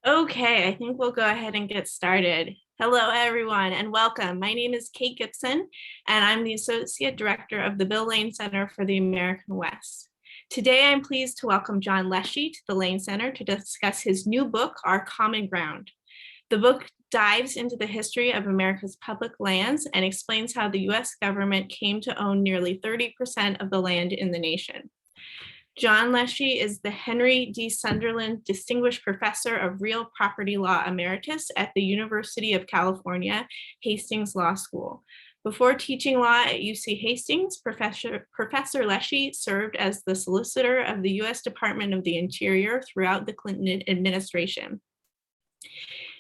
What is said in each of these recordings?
Okay, I think we'll go ahead and get started. Hello, everyone, and welcome. My name is Kate Gibson, and I'm the Associate Director of the Bill Lane Center for the American West. Today, I'm pleased to welcome John Leshy to the Lane Center to discuss his new book, Our Common Ground. The book dives into the history of America's public lands and explains how the US government came to own nearly 30% of the land in the nation. John Leshy is the Henry D. Sunderland Distinguished Professor of Real Property Law Emeritus at the University of California, Hastings Law School. Before teaching law at UC Hastings, Professor Leshy served as the solicitor of the U.S. Department of the Interior throughout the Clinton administration.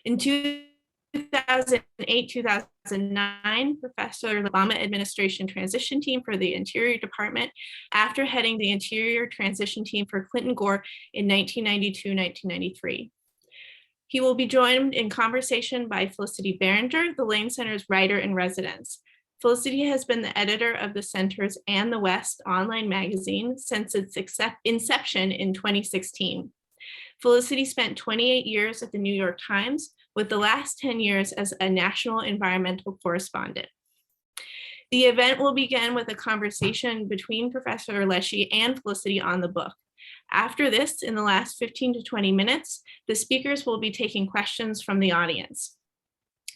In 2008-2009, Professor Obama administration transition team for the Interior Department after heading the Interior transition team for Clinton Gore in 1992-1993. He will be joined in conversation by Felicity Behringer, the Lane Center's writer in residence. Felicity has been the editor of the Center's And the West online magazine since its inception in 2016. Felicity spent 28 years at the New York Times, with the last 10 years as a national environmental correspondent. The event will begin with a conversation between Professor Leshy and Felicity on the book. After this, in the last 15 to 20 minutes, the speakers will be taking questions from the audience.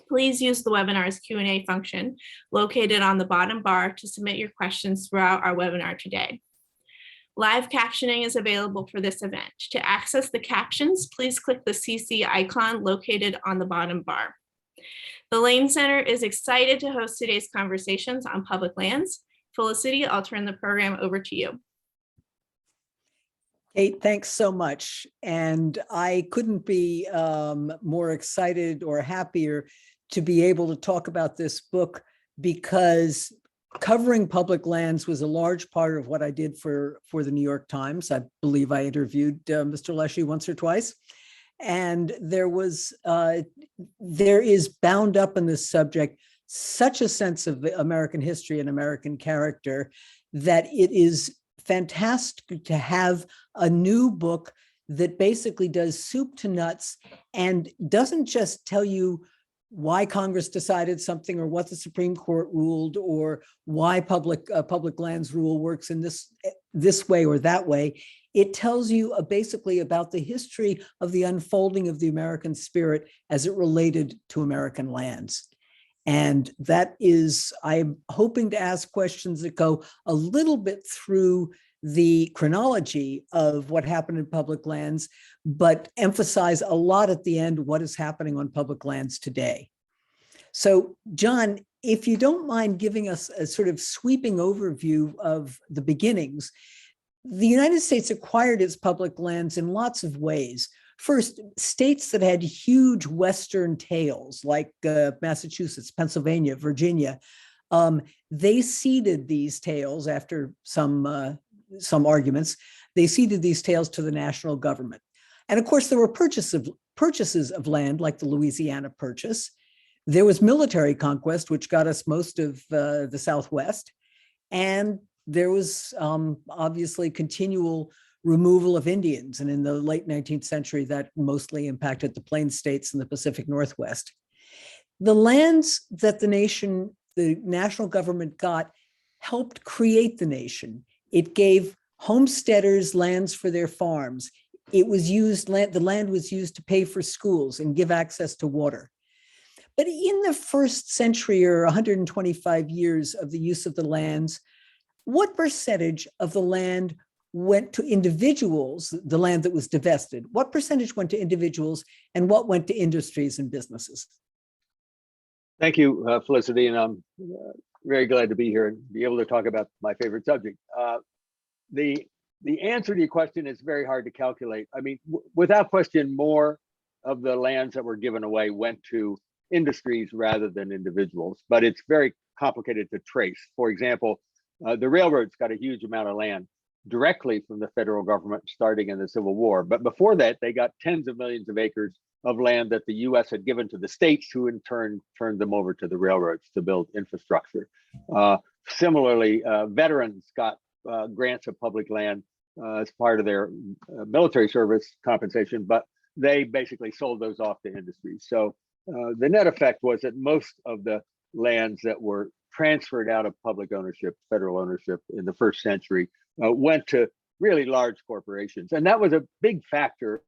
Please use the webinar's Q&A function located on the bottom bar to submit your questions throughout our webinar today. Live captioning is available for this event. To access the captions, please click the CC icon located on the bottom bar. The Lane Center is excited to host today's conversations on public lands. Felicity, I'll turn the program over to you. Kate, thanks so much. And I couldn't be more excited or happier to be able to talk about this book, because covering public lands was a large part of what I did for the New York Times. I believe I interviewed Mr. Leshy once or twice. And there is bound up in this subject such a sense of American history and American character that it is fantastic to have a new book that basically does soup to nuts and doesn't just tell you why Congress decided something or what the Supreme Court ruled or why public lands rule works in this way or that way. It tells you basically about the history of the unfolding of the American spirit as it related to American lands. And that is, I'm hoping to ask questions that go a little bit through the chronology of what happened in public lands, but emphasize a lot at the end what is happening on public lands today. So, John, if you don't mind giving us a sort of sweeping overview of the beginnings, the United States acquired its public lands in lots of ways. First, states that had huge Western tails, like Massachusetts, Pennsylvania, Virginia, they ceded these tails after some arguments. They ceded these tails to the national government. And of course, there were purchases of land, like the Louisiana Purchase. There was military conquest, which got us most of the Southwest. And there was obviously continual removal of Indians. And in the late 19th century, that mostly impacted the Plains states and the Pacific Northwest. The lands that the national government got helped create the nation. It gave homesteaders lands for their farms. The land was used to pay for schools and give access to water. But in the first century or 125 years of the use of the lands, what percentage of the land went to individuals, the land that was divested? What percentage went to individuals and what went to industries and businesses? Thank you, Felicity, and I'm very glad to be here and be able to talk about my favorite subject. The answer to your question is very hard to calculate. I mean, without question, more of the lands that were given away went to industries rather than individuals, but it's very complicated to trace. For example, the railroads got a huge amount of land directly from the federal government starting in the Civil War. But before that, they got tens of millions of acres of land that the US had given to the states, who in turn turned them over to the railroads to build infrastructure. Similarly, veterans got grants of public land as part of their military service compensation, but they basically sold those off to industry. So the net effect was that most of the lands that were transferred out of public ownership, federal ownership in the first century, went to really large corporations. And that was a big factor.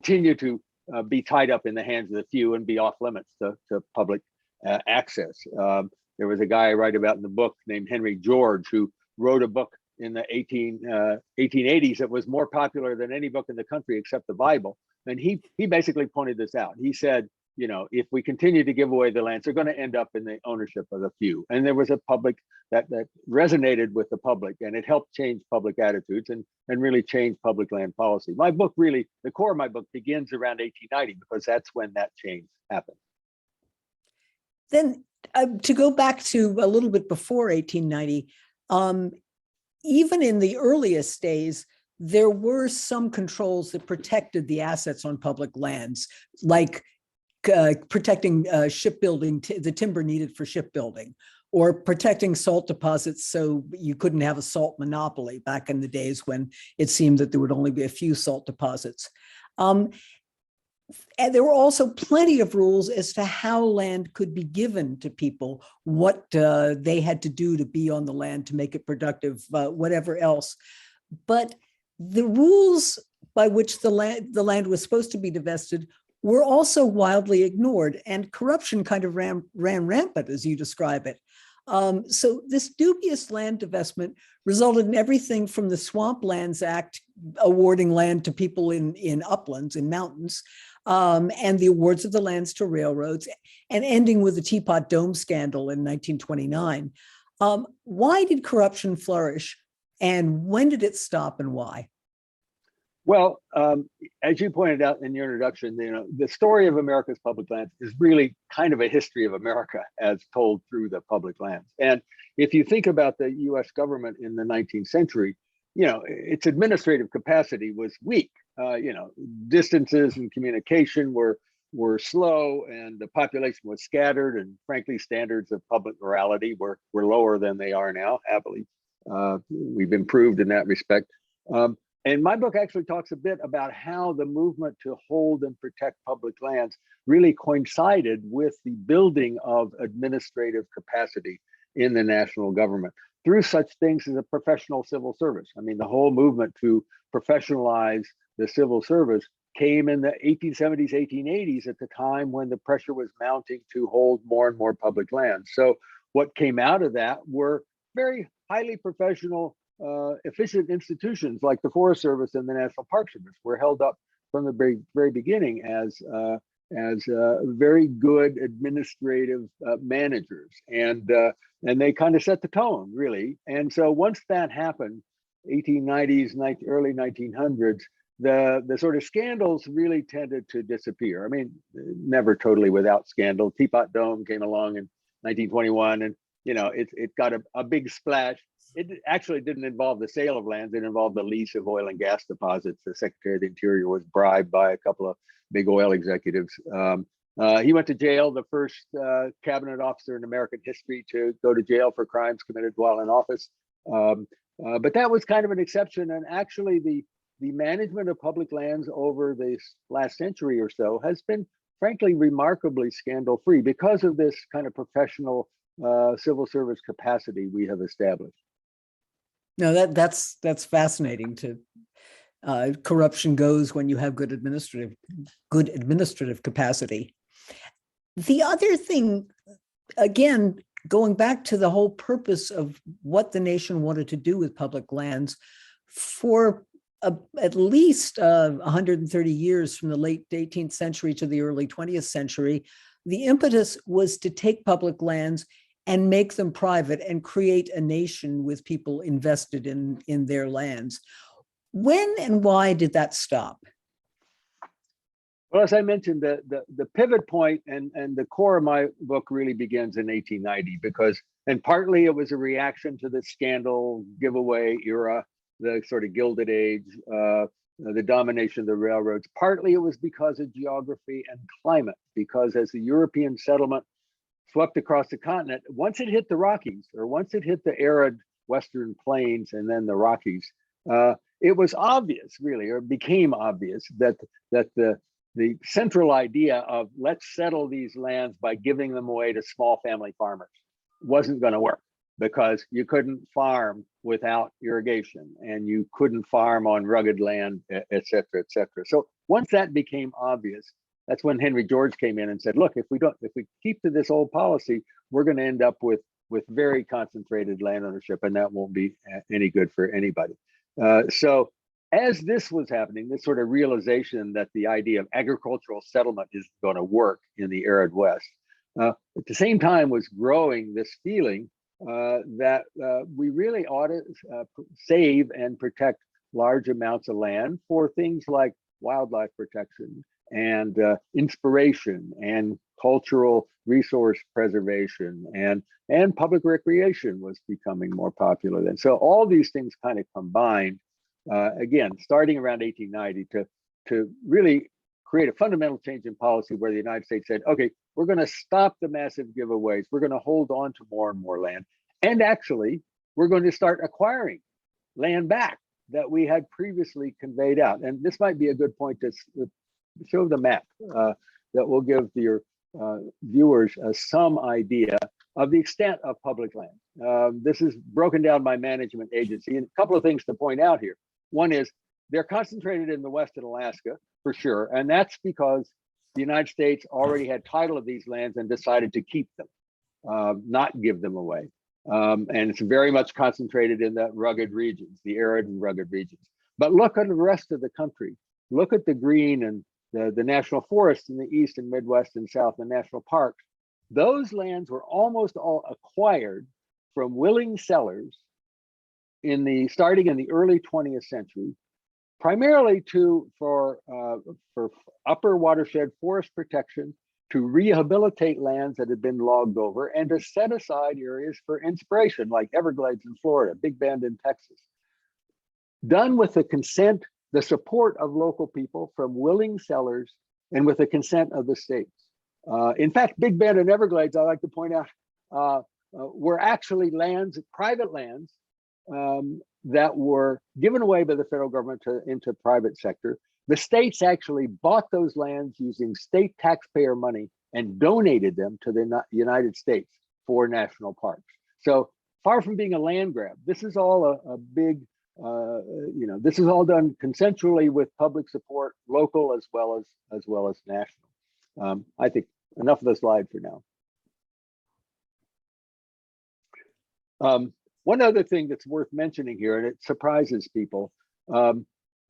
Continue to be tied up in the hands of the few and be off limits to public access. There was a guy I write about in the book named Henry George, who wrote a book in the 1880s that was more popular than any book in the country except the Bible. And he basically pointed this out. He said, you know, if we continue to give away the lands, they're going to end up in the ownership of the few. And there was a public that resonated with the public, and it helped change public attitudes and really change public land policy. My book really, the core of my book begins around 1890 because that's when that change happened. Then to go back to a little bit before 1890, even in the earliest days, there were some controls that protected the assets on public lands, like protecting shipbuilding, the timber needed for shipbuilding, or protecting salt deposits so you couldn't have a salt monopoly back in the days when it seemed that there would only be a few salt deposits. And there were also plenty of rules as to how land could be given to people, what they had to do to be on the land to make it productive, whatever else. But the rules by which the land was supposed to be divested were also wildly ignored, and corruption kind of ran rampant, as you describe it. So this dubious land divestment resulted in everything from the Swamp Lands Act awarding land to people in uplands, in mountains, and the awards of the lands to railroads, and ending with the Teapot Dome scandal in 1929. Why did corruption flourish, and when did it stop, and why? Well, as you pointed out in your introduction, you know, the story of America's public lands is really kind of a history of America as told through the public lands. And if you think about the US government in the 19th century, you know, its administrative capacity was weak. You know, distances and communication were slow, and the population was scattered, and frankly, standards of public morality were lower than they are now, happily. We've improved in that respect. And my book actually talks a bit about how the movement to hold and protect public lands really coincided with the building of administrative capacity in the national government through such things as a professional civil service. I mean, the whole movement to professionalize the civil service came in the 1870s, 1880s, at the time when the pressure was mounting to hold more and more public lands. So what came out of that were very highly professional, efficient institutions like the Forest Service and the National Park Service were held up from the very beginning as very good administrative managers, and they kind of set the tone, really. And so once that happened, 1890s, early 1900s, the sort of scandals really tended to disappear. I mean, never totally without scandal. Teapot Dome came along in 1921, and you know, it got a big splash. It actually didn't involve the sale of lands. It involved the lease of oil and gas deposits. The Secretary of the Interior was bribed by a couple of big oil executives. He went to jail, the first cabinet officer in American history to go to jail for crimes committed while in office. But that was kind of an exception. And actually, the management of public lands over this last century or so has been, frankly, remarkably scandal-free because of this kind of professional civil service capacity we have established. No, that's fascinating. To corruption goes when you have good administrative capacity. The other thing, again, going back to the whole purpose of what the nation wanted to do with public lands, for at least 130 years, from the late 18th century to the early 20th century, the impetus was to take public lands and make them private and create a nation with people invested in their lands. When and why did that stop? Well, as I mentioned, the pivot point and the core of my book really begins in 1890 because, and partly it was a reaction to the scandal giveaway era, the sort of Gilded Age, the domination of the railroads. Partly it was because of geography and climate, because as the European settlement swept across the continent, once it hit the Rockies, or once it hit the arid Western plains and then the Rockies, it was obvious, really, or became obvious that the central idea of let's settle these lands by giving them away to small family farmers wasn't going to work, because you couldn't farm without irrigation and you couldn't farm on rugged land, et cetera, et cetera. So once that became obvious, that's when Henry George came in and said, look, if we keep to this old policy, we're going to end up with very concentrated land ownership, and that won't be any good for anybody. So as this was happening, this sort of realization that the idea of agricultural settlement is going to work in the arid West, at the same time was growing this feeling that we really ought to save and protect large amounts of land for things like wildlife protection and inspiration and cultural resource preservation and public recreation was becoming more popular then. So all these things kind of combined, again, starting around 1890 to really create a fundamental change in policy where the United States said, okay, we're going to stop the massive giveaways. We're going to hold on to more and more land. And actually, we're going to start acquiring land back that we had previously conveyed out. And this might be a good point to show the map that will give your viewers some idea of the extent of public land. This is broken down by management agency. And a couple of things to point out here. One is they're concentrated in the West and Alaska, for sure. And that's because the United States already had title of these lands and decided to keep them, not give them away. And it's very much concentrated in the rugged regions, the arid and rugged regions. But look at the rest of the country. Look at the green and the national forests in the East and Midwest and South, and national parks. Those lands were almost all acquired from willing sellers starting in the early 20th century, primarily for upper watershed forest protection, to rehabilitate lands that had been logged over, and to set aside areas for inspiration, like Everglades in Florida, Big Bend in Texas. Done with the consent, the support of local people from willing sellers, and with the consent of the states. In fact, Big Bend and Everglades, I like to point out, were actually lands, private lands, that were given away by the federal government into private sector. The states actually bought those lands using state taxpayer money and donated them to the United States for national parks. So far from being a land grab, this is all a big, this is all done consensually with public support, local as well as national. I think enough of the slide for now. One other thing that's worth mentioning here, and it surprises people,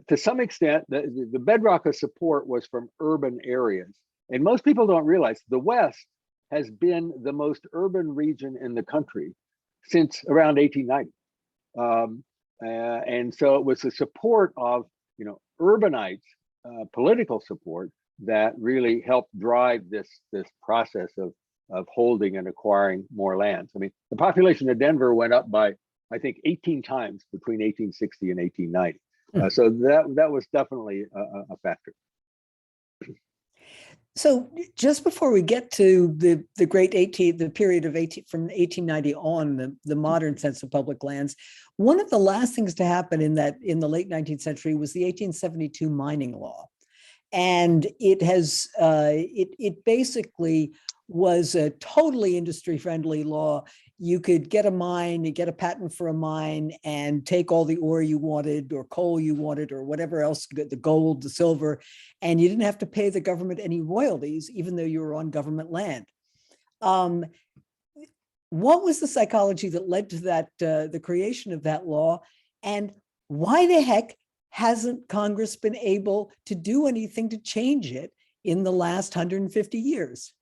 to some extent, the bedrock of support was from urban areas. And most people don't realize the West has been the most urban region in the country since around 1890. And so it was the support of, urbanites, political support, that really helped drive this process of holding and acquiring more lands. I mean, the population of Denver went up by, I think, 18 times between 1860 and 1890. So that was definitely a factor. So just before we get to the period of from 1890 on, the modern sense of public lands, one of the last things to happen in the late 19th century was the 1872 mining law. And it has, it basically was a totally industry-friendly law. You could get a mine, you get a patent for a mine, and take all the ore you wanted, or coal you wanted, or whatever else, the gold, the silver, and you didn't have to pay the government any royalties, even though you were on government land. What was the psychology that led to that, the creation of that law, and why the heck hasn't Congress been able to do anything to change it in the last 150 years?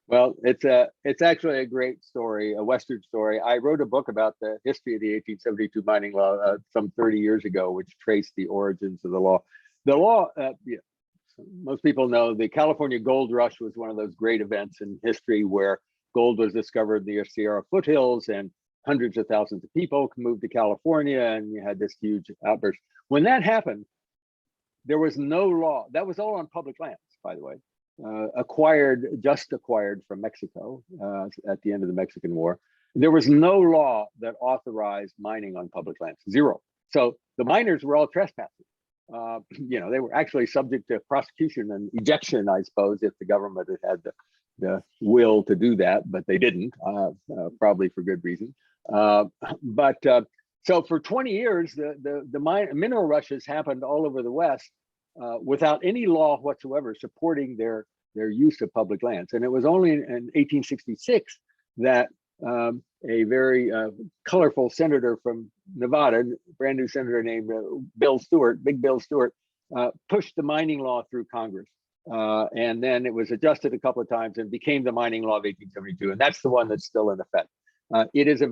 Well, it's actually a great story, a Western story. I wrote a book about the history of the 1872 mining law some 30 years ago, which traced the origins of the law. The law, most people know, the California Gold Rush was one of those great events in history where gold was discovered in the Sierra foothills, and hundreds of thousands of people moved to California, and you had this huge outburst. When that happened, there was no law. That was all on public lands, by the way, just acquired from Mexico at the end of the Mexican War. There was no law that authorized mining on public lands, zero. So the miners were all trespassing. They were actually subject to prosecution and ejection, I suppose, if the government had the will to do that, but they didn't, probably for good reason. So for 20 years, the mineral rushes happened all over the West without any law whatsoever supporting their use of public lands. And it was only in 1866 that a very colorful senator from Nevada, brand new senator named Big Bill Stewart, pushed the mining law through Congress. And then it was adjusted a couple of times and became the mining law of 1872. And that's the one that's still in effect. It is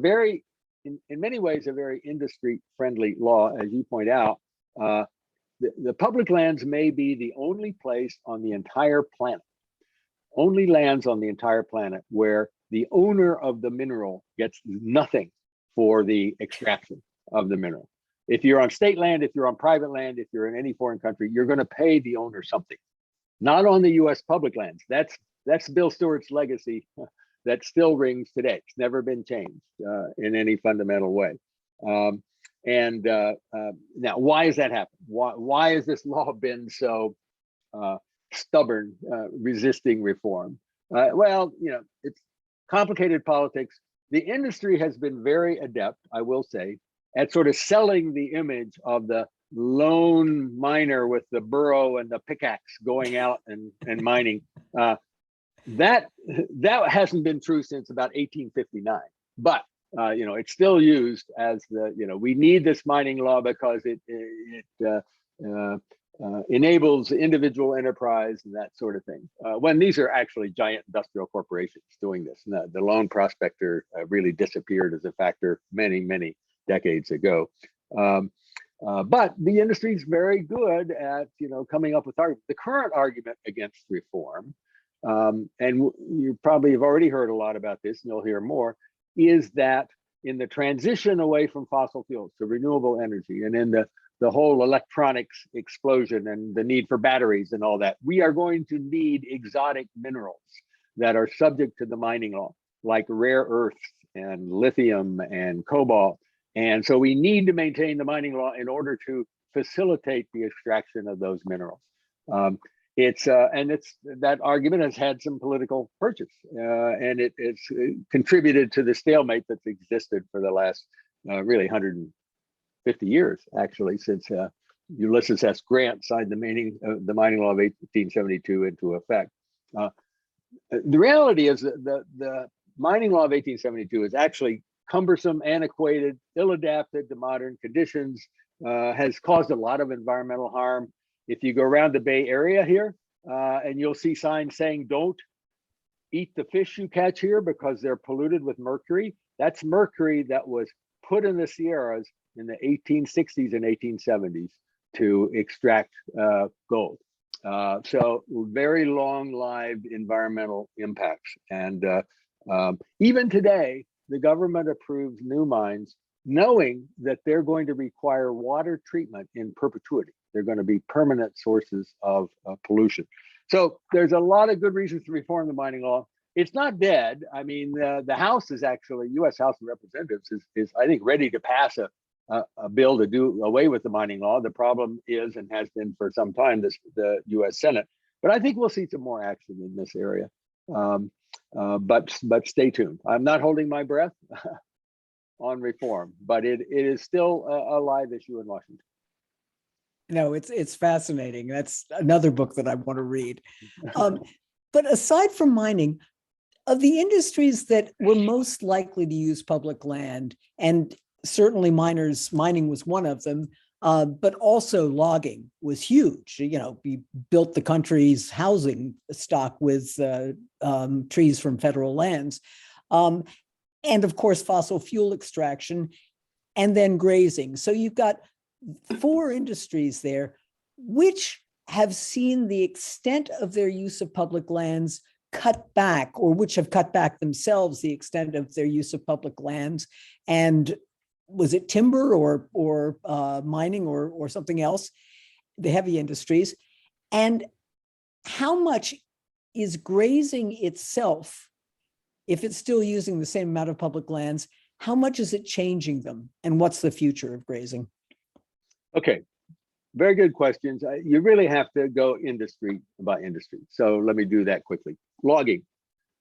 in many ways, a very industry-friendly law, as you point out. The public lands may be the only place on the entire planet, only lands on the entire planet where the owner of the mineral gets nothing for the extraction of the mineral. If you're on state land, if you're on private land, if you're in any foreign country, you're going to pay the owner something. Not on the U.S. public lands. That's Bill Stewart's legacy that still rings today. It's never been changed in any fundamental way. Now, why has that happened? Why has this law been so stubborn, resisting reform? Well, it's complicated politics. The industry has been very adept, I will say, at sort of selling the image of the lone miner with the burro and the pickaxe going out and mining. That hasn't been true since about 1859, but it's still used as we need this mining law because it enables individual enterprise and that sort of thing. When these are actually giant industrial corporations doing this, the lone prospector really disappeared as a factor many, many decades ago. But the industry is very good at coming up with arguments. The current argument against reform, and you probably have already heard a lot about this, and you'll hear more, is that in the transition away from fossil fuels to renewable energy, and in the whole electronics explosion and the need for batteries and all that, we are going to need exotic minerals that are subject to the mining law, like rare earths and lithium and cobalt. And so we need to maintain the mining law in order to facilitate the extraction of those minerals. That argument has had some political purchase, and it's contributed to the stalemate that's existed for the last really 150 years, actually, since Ulysses S. Grant signed the mining law of 1872 into effect. The reality is that the mining law of 1872 is actually cumbersome, antiquated, ill-adapted to modern conditions, has caused a lot of environmental harm. If you go around the Bay Area here, and you'll see signs saying, don't eat the fish you catch here because they're polluted with mercury. That's mercury that was put in the Sierras in the 1860s and 1870s to extract gold. So very long-lived environmental impacts. And even today, the government approves new mines knowing that they're going to require water treatment in perpetuity. They're going to be permanent sources of pollution. So there's a lot of good reasons to reform the mining law. It's not dead. I mean, the House is actually, U.S. House of Representatives is I think, ready to pass a bill to do away with the mining law. The problem is, and has been for some time, the U.S. Senate. But I think we'll see some more action in this area. But stay tuned. I'm not holding my breath on reform, but it is still a live issue in Washington. No, it's fascinating. That's another book that I want to read. But aside from mining, of the industries that were most likely to use public land, and certainly mining was one of them, but also logging was huge. We built the country's housing stock with trees from federal lands. And of course, fossil fuel extraction, and then grazing. So you've got 4 industries there, which have seen the extent of their use of public lands cut back, or which have cut back themselves the extent of their use of public lands. And was it timber or mining or something else? the heavy industries, and how much is grazing itself, if it's still using the same amount of public lands, how much is it changing them? And what's the future of grazing? Okay, very good questions. You really have to go industry by industry. So let me do that quickly. Logging,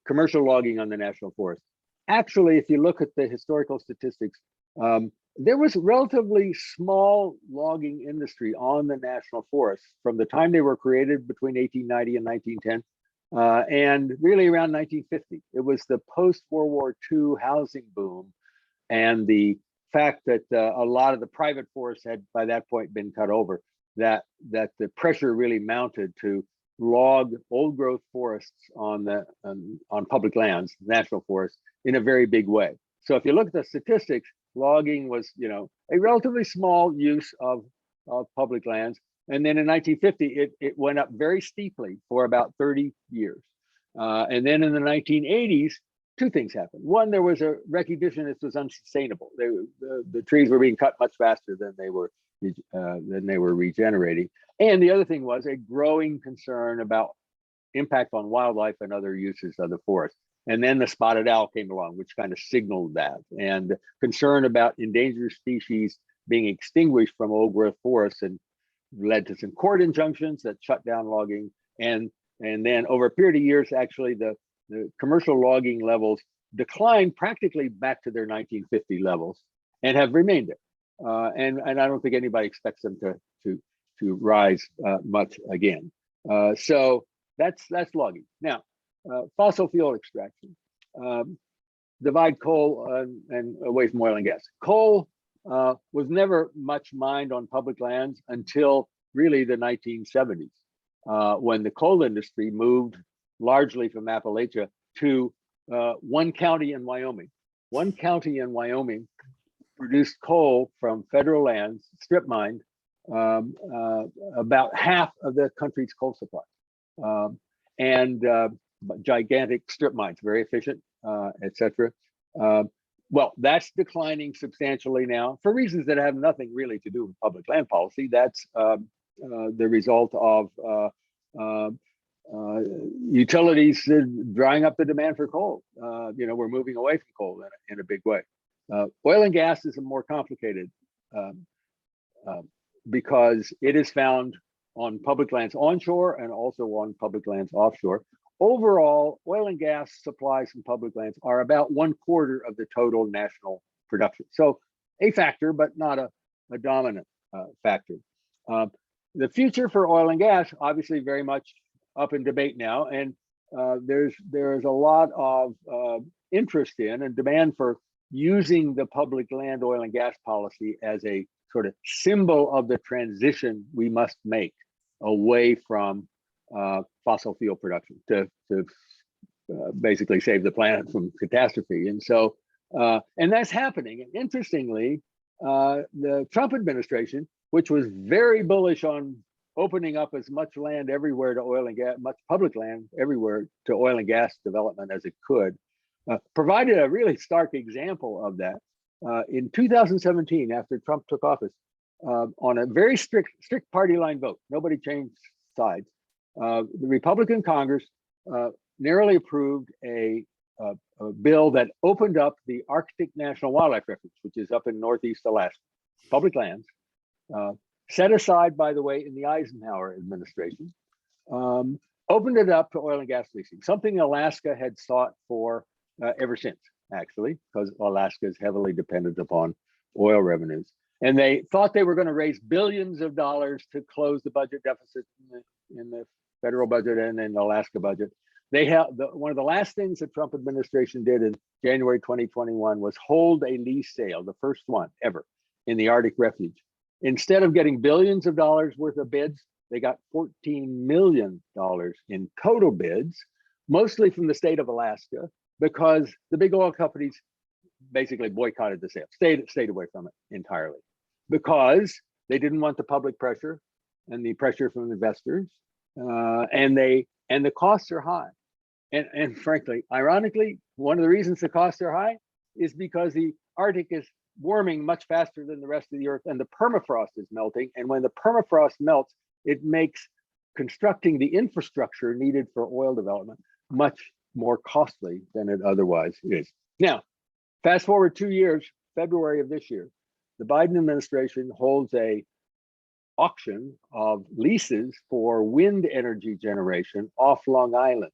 commercial logging on the national forest. Actually, if you look at the historical statistics, there was a relatively small logging industry on the national forests from the time they were created between 1890 and 1910, and really around 1950. It was the post-World War II housing boom and the fact that a lot of the private forests had by that point been cut over, that the pressure really mounted to log old growth forests on public lands, national forests, in a very big way. So if you look at the statistics, logging was, a relatively small use of public lands. And then in 1950, it went up very steeply for about 30 years. And then in the 1980s, two things happened. One, there was a recognition this was unsustainable. The trees were being cut much faster than they were regenerating. And the other thing was a growing concern about impact on wildlife and other uses of the forest. And then the spotted owl came along, which kind of signaled that. And concern about endangered species being extinguished from old growth forests and led to some court injunctions that shut down logging. And then over a period of years, actually, the commercial logging levels declined practically back to their 1950 levels and have remained there. And I don't think anybody expects them to rise much again. So that's logging. Now, fossil fuel extraction. Divide coal and away from oil and gas. Coal was never much mined on public lands until really the 1970s, when the coal industry moved largely from Appalachia to one county in Wyoming. One county in Wyoming produced coal from federal lands, strip mined, about half of the country's coal supply. Gigantic strip mines, very efficient, etc. Well, that's declining substantially now for reasons that have nothing really to do with public land policy. That's the result of utilities drying up the demand for coal. We're moving away from coal in a big way. Oil and gas is a more complicated because it is found on public lands onshore and also on public lands offshore. Overall, oil and gas supplies from public lands are about 1/4 of the total national production. So a factor, but not a dominant factor. The future for oil and gas, obviously very much up in debate now. And there's a lot of interest in and demand for using the public land oil and gas policy as a sort of symbol of the transition we must make away from fossil fuel production to basically save the planet from catastrophe. And so, and that's happening. And interestingly, the Trump administration, which was very bullish on opening up as much land everywhere to oil and gas, much public land everywhere to oil and gas development as it could, provided a really stark example of that. In 2017, after Trump took office, on a very strict party line vote, nobody changed sides. The Republican Congress narrowly approved a bill that opened up the Arctic National Wildlife Refuge, which is up in Northeast Alaska, public lands, set aside, by the way, in the Eisenhower administration, opened it up to oil and gas leasing, something Alaska had sought for ever since, actually, because Alaska is heavily dependent upon oil revenues. And they thought they were going to raise billions of dollars to close the budget deficit in the federal budget and in the Alaska budget. They have one of the last things the Trump administration did in January 2021 was hold a lease sale, the first one ever, in the Arctic Refuge. Instead of getting billions of dollars worth of bids, they got $14 million in total bids, mostly from the state of Alaska, because the big oil companies basically boycotted the sale, stayed away from it entirely, because they didn't want the public pressure and the pressure from investors, and the costs are high. And frankly, ironically, one of the reasons the costs are high is because the Arctic is warming much faster than the rest of the earth, and the permafrost is melting. And when the permafrost melts, it makes constructing the infrastructure needed for oil development much more costly than it otherwise is. Now, fast forward 2 years, February of this year, the Biden administration holds a auction of leases for wind energy generation off Long Island.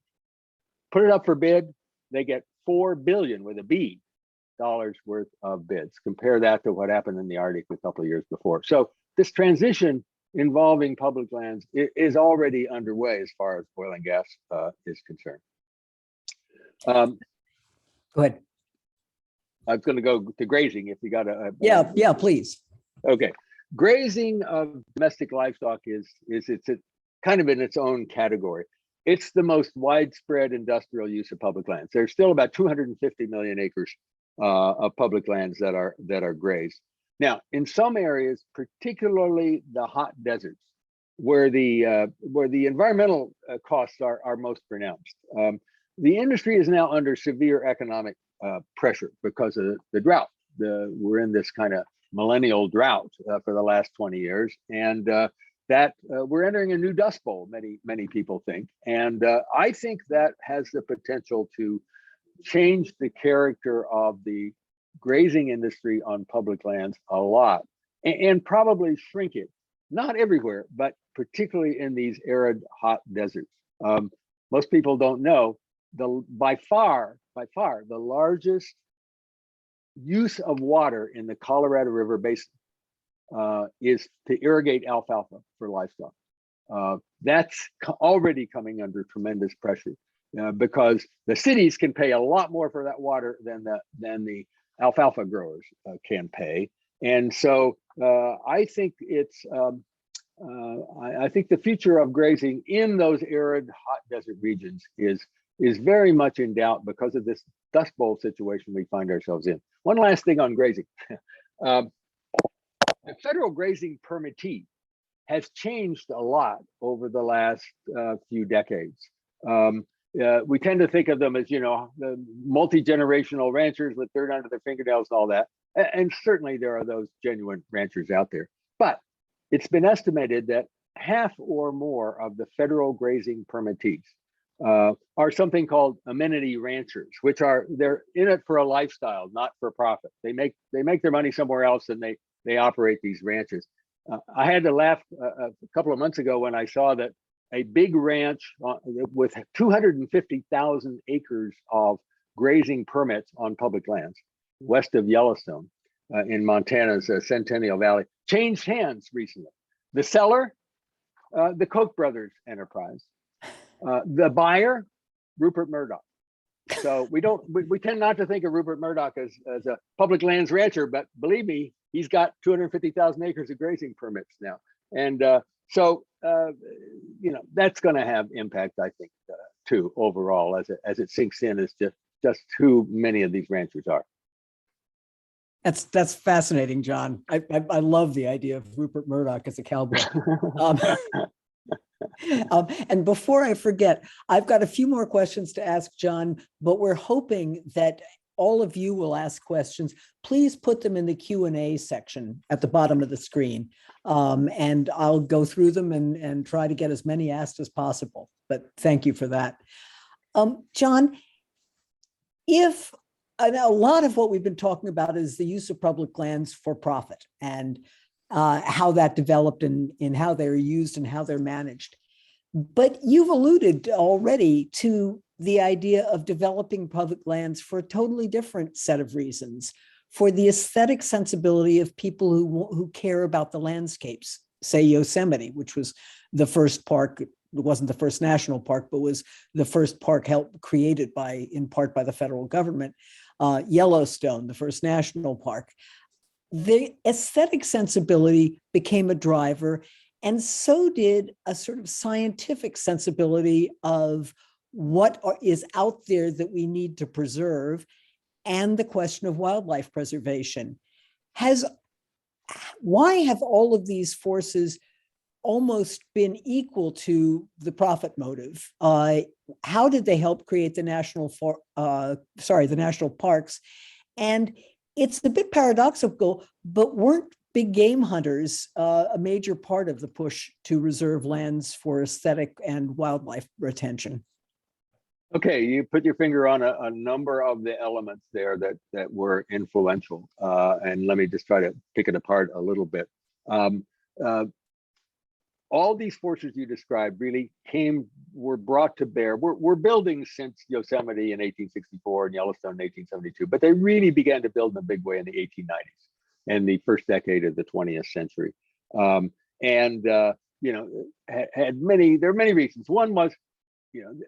Put it up for bid, they get $4 billion with a B dollars worth of bids. Compare that to what happened in the Arctic a couple of years before. So this transition involving public lands is already underway as far as oil and gas is concerned. Go ahead. I was going to go to grazing if you got a Yeah, please. Okay, grazing of domestic livestock is it's kind of in its own category. It's the most widespread industrial use of public lands. There's still about 250 million acres of public lands that are grazed. Now, in some areas, particularly the hot deserts, where the environmental costs are most pronounced, the industry is now under severe economic pressure because of the drought. We're in this kind of millennial drought for the last 20 years, and that we're entering a new dust bowl, many people think. And I think that has the potential to change the character of the grazing industry on public lands a lot, and probably shrink it, not everywhere, but particularly in these arid hot deserts. Most people don't know, by far, the largest use of water in the Colorado River Basin is to irrigate alfalfa for livestock. That's already coming under tremendous pressure because the cities can pay a lot more for that water than the alfalfa growers can pay. And so I think I think the future of grazing in those arid hot desert regions is very much in doubt because of this dust bowl situation we find ourselves in. One last thing on grazing. The federal grazing permittee has changed a lot over the last few decades. We tend to think of them as, the multi-generational ranchers with dirt under their fingernails and all that. And certainly there are those genuine ranchers out there. But it's been estimated that half or more of the federal grazing permittees are something called Amenity Ranchers, which they're in it for a lifestyle, not for profit. They make their money somewhere else, and they operate these ranches. I had to laugh a couple of months ago when I saw that a big ranch with 250,000 acres of grazing permits on public lands west of Yellowstone in Montana's Centennial Valley changed hands recently. The seller, the Koch brothers enterprise. The buyer, Rupert Murdoch. So we tend not to think of Rupert Murdoch as a public lands rancher, but believe me, he's got 250,000 acres of grazing permits now. And so that's going to have impact, I think, too, overall, as it sinks in as just who many of these ranchers are. That's fascinating, John. I love the idea of Rupert Murdoch as a cowboy. And before I forget, I've got a few more questions to ask John, but we're hoping that all of you will ask questions. Please put them in the Q&A section at the bottom of the screen, and I'll go through them and try to get as many asked as possible. But thank you for that. John, a lot of what we've been talking about is the use of public lands for profit and how that developed in how they're used and how they're managed. But you've alluded already to the idea of developing public lands for a totally different set of reasons, for the aesthetic sensibility of people who care about the landscapes. Say Yosemite, which was the first park. It wasn't the first national park, but was the first park created in part by the federal government. Yellowstone, the first national park. The aesthetic sensibility became a driver, and so did a sort of scientific sensibility of what is out there that we need to preserve, and the question of wildlife preservation. Why have all of these forces almost been equal to the profit motive? How did they help create the national parks? And it's a bit paradoxical, but weren't big game hunters a major part of the push to reserve lands for aesthetic and wildlife retention. Okay, you put your finger on a number of the elements there that were influential, and let me just try to pick it apart a little bit. All these forces you described really were brought to bear. We're building since Yosemite in 1864 and Yellowstone in 1872, but they really began to build in a big way in the 1890s and the first decade of the 20th century. There are many reasons. One was,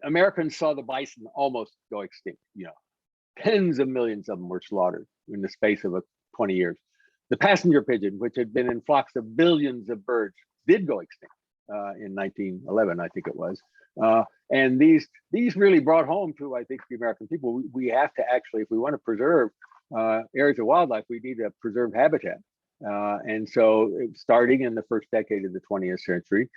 Americans saw the bison almost go extinct. Tens of millions of them were slaughtered in the space of 20 years. The passenger pigeon, which had been in flocks of billions of birds, did go extinct in 1911, I think it was. And these really brought home to, I think, the American people, we have to actually, if we want to preserve areas of wildlife, we need to preserve habitat. And so starting in the first decade of the 20th century,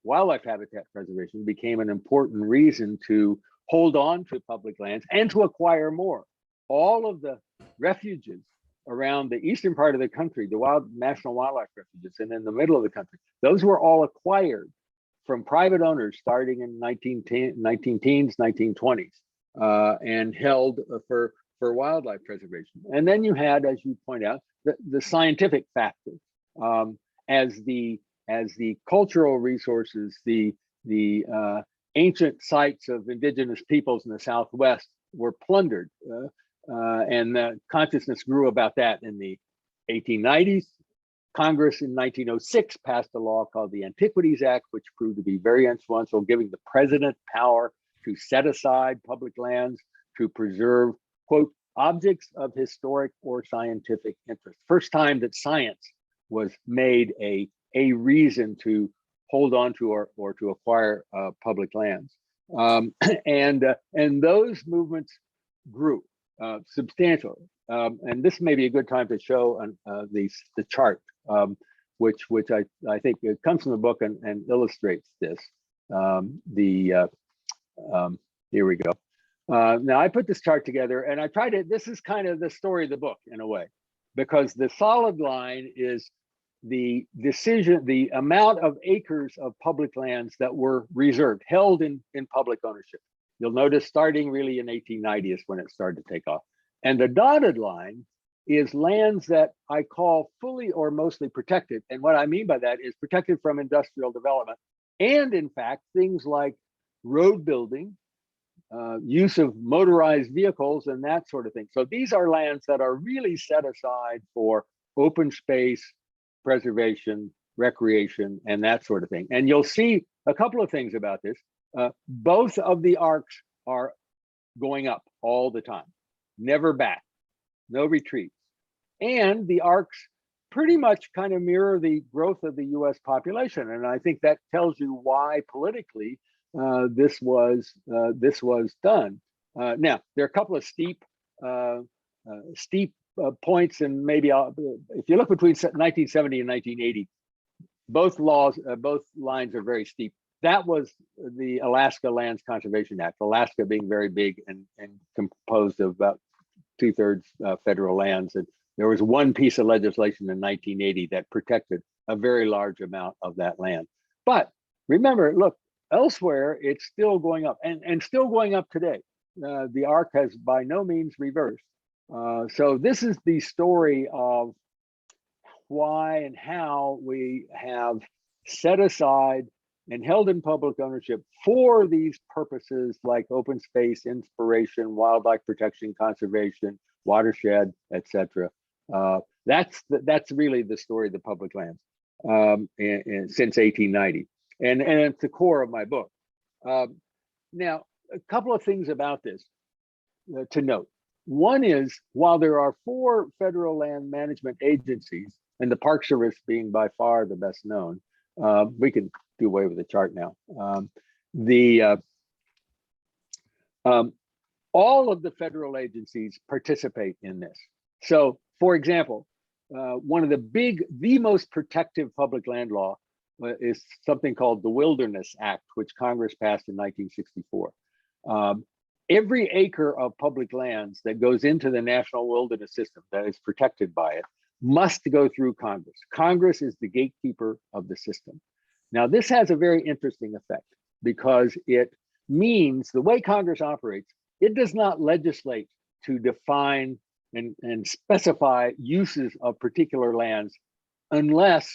wildlife habitat preservation became an important reason to hold on to public lands and to acquire more. All of the refuges around the eastern part of the country, the national wildlife refuges, and in the middle of the country, those were all acquired from private owners starting in 1920s, and held for wildlife preservation. And then you had, as you point out, the scientific factor, as the cultural resources, the ancient sites of indigenous peoples in the Southwest were plundered. And the consciousness grew about that in the 1890s. Congress in 1906 passed a law called the Antiquities Act, which proved to be very influential, giving the president power to set aside public lands to preserve, quote, objects of historic or scientific interest. First time that science was made a reason to hold on to or to acquire public lands. And those movements grew substantially. And this may be a good time to show the chart, which I think it comes from the book and illustrates this. Here we go. Now I put this chart together and I tried to, this is kind of the story of the book in a way, because the solid line is the decision, the amount of acres of public lands that were reserved, held in public ownership. You'll notice starting really in 1890 is when it started to take off. And the dotted line is lands that I call fully or mostly protected. And what I mean by that is protected from industrial development. And in fact, things like road building, use of motorized vehicles and that sort of thing. So these are lands that are really set aside for open space, preservation, recreation, and that sort of thing. And you'll see a couple of things about this. Both of the arcs are going up all the time, never back, no retreats. And the arcs pretty much kind of mirror the growth of the US population. And I think that tells you why politically this was done. Now, there are a couple of steep points, and maybe if you look between 1970 and 1980, both lines are very steep. That was the Alaska Lands Conservation Act, Alaska being very big and composed of about 2/3 federal lands. And there was one piece of legislation in 1980 that protected a very large amount of that land. But remember, look, elsewhere, it's still going up and still going up today. The arc has by no means reversed. So this is the story of why and how we have set aside and held in public ownership for these purposes like open space, inspiration, wildlife protection, conservation, watershed, etc. That's really the story of the public lands since 1890. And it's the core of my book. Now, a couple of things about this to note. One is, while there are 4 federal land management agencies, and the Park Service being by far the best known, we can do away with the chart now. All of the federal agencies participate in this. So, for example, one of the most protective public land law is something called the Wilderness Act, which Congress passed in 1964. Every acre of public lands that goes into the National Wilderness System that is protected by it must go through Congress. Congress is the gatekeeper of the system. Now, this has a very interesting effect because it means the way Congress operates, it does not legislate to define and specify uses of particular lands unless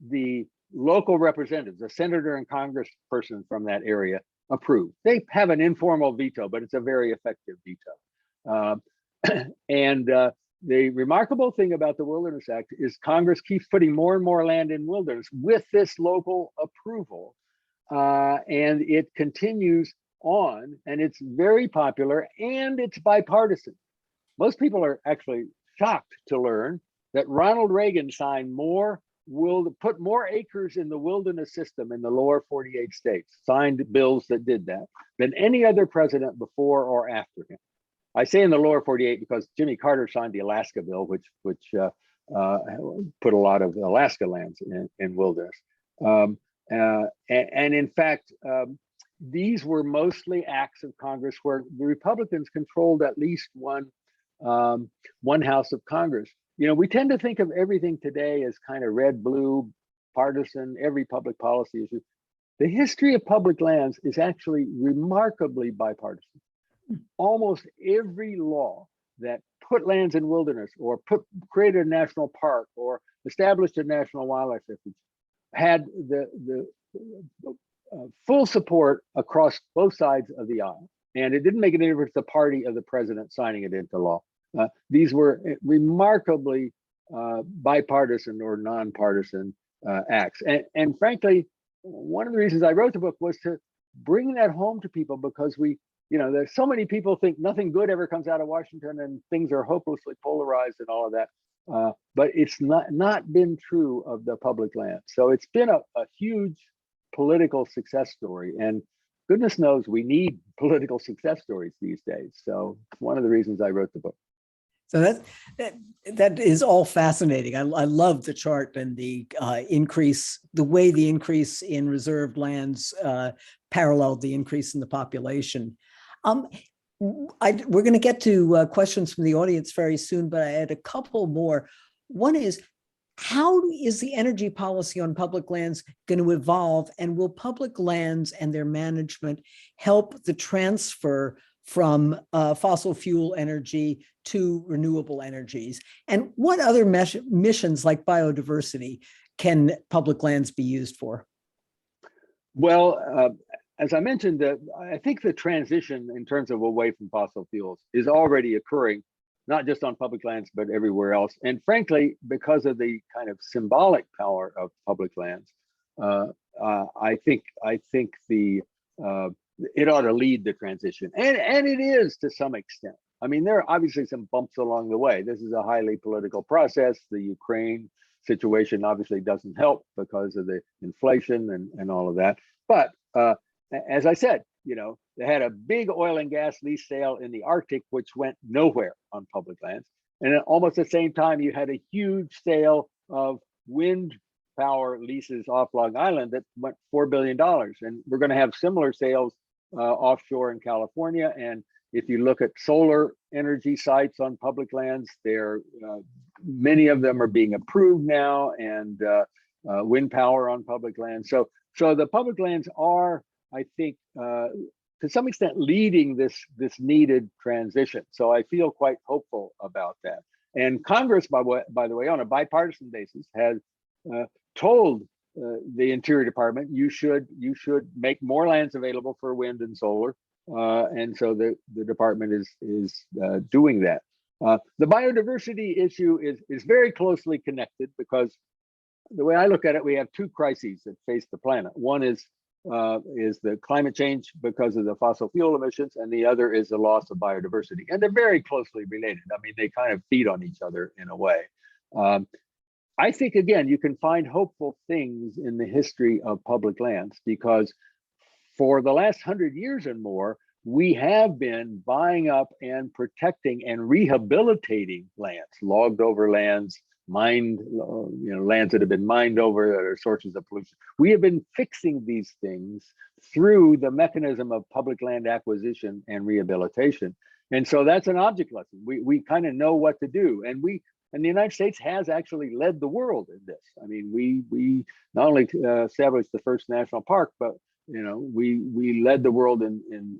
the local representatives, a senator and congressperson from that area, approve. They have an informal veto, but it's a very effective veto. The remarkable thing about the Wilderness Act is Congress keeps putting more and more land in wilderness with this local approval. And it continues on, and it's very popular, and it's bipartisan. Most people are actually shocked to learn that Ronald Reagan signed put more acres in the wilderness system in the lower 48 states, signed bills that did that, than any other president before or after him. I say in the lower 48 because Jimmy Carter signed the Alaska bill, which put a lot of Alaska lands in wilderness. And in fact, these were mostly acts of Congress where the Republicans controlled at least one house of Congress. You know, we tend to think of everything today as kind of red, blue, partisan, every public policy issue. The history of public lands is actually remarkably bipartisan. Almost every law that put lands in wilderness or created a national park or established a national wildlife refuge had the full support across both sides of the aisle. And it didn't make any difference the party of the president signing it into law. These were remarkably bipartisan or nonpartisan acts. And frankly, one of the reasons I wrote the book was to bring that home to people because there's so many people think nothing good ever comes out of Washington and things are hopelessly polarized and all of that. But it's not been true of the public land. So it's been a huge political success story. And goodness knows we need political success stories these days. So it's one of the reasons I wrote the book. So that is all fascinating. I love the chart and the increase, the way the increase in reserved lands paralleled the increase in the population. We're going to get to questions from the audience very soon, but I had a couple more. One is, how is the energy policy on public lands going to evolve, and will public lands and their management help the transfer from fossil fuel energy to renewable energies? And what other missions like biodiversity can public lands be used for? Well, as I mentioned, I think the transition in terms of away from fossil fuels is already occurring, not just on public lands, but everywhere else. And frankly, because of the kind of symbolic power of public lands, I think it ought to lead the transition, and it is to some extent. I mean, there are obviously some bumps along the way. This is a highly political process. The Ukraine situation obviously doesn't help because of the inflation and all of that. But as I said, they had a big oil and gas lease sale in the Arctic, which went nowhere on public lands. And at almost the same time, you had a huge sale of wind power leases off Long Island that went $4 billion. And we're going to have similar sales offshore in California. And if you look at solar energy sites on public lands, many of them are being approved now, and wind power on public lands. So the public lands are, I think, to some extent leading this needed transition. So I feel quite hopeful about that. And Congress, by the way, on a bipartisan basis, has told the Interior Department, you should make more lands available for wind and solar. And so the department is doing that. The biodiversity issue is very closely connected, because the way I look at it, we have two crises that face the planet. One is the climate change because of the fossil fuel emissions, and the other is the loss of biodiversity. And they're very closely related. I mean, they kind of feed on each other in a way. I think, again, you can find hopeful things in the history of public lands, because for the last 100 years and more, we have been buying up and protecting and rehabilitating lands, logged over lands, mined, lands that have been mined over that are sources of pollution. We have been fixing these things through the mechanism of public land acquisition and rehabilitation. And so that's an object lesson. We kind of know what to do. And we And the United States has actually led the world in this. I mean, we not only established the first national park, but we led the world in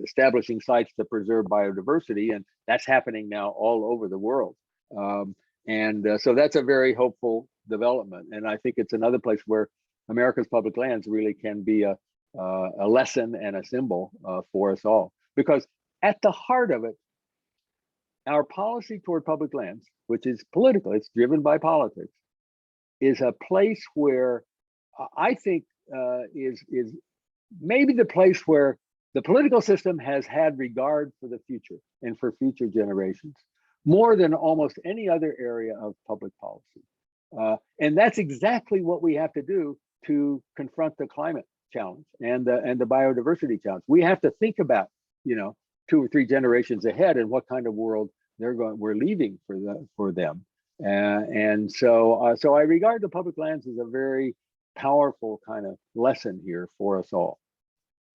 establishing sites to preserve biodiversity, and that's happening now all over the world. So that's a very hopeful development, and I think it's another place where America's public lands really can be a lesson and a symbol for us all. Because at the heart of it, our policy toward public lands, which is political, it's driven by politics, is a place where I think is maybe the place where the political system has had regard for the future and for future generations, more than almost any other area of public policy. And that's exactly what we have to do to confront the climate challenge and the biodiversity challenge. We have to think about, 2 or 3 generations ahead and what kind of world we're leaving for them. So I regard the public lands as a very powerful kind of lesson here for us all.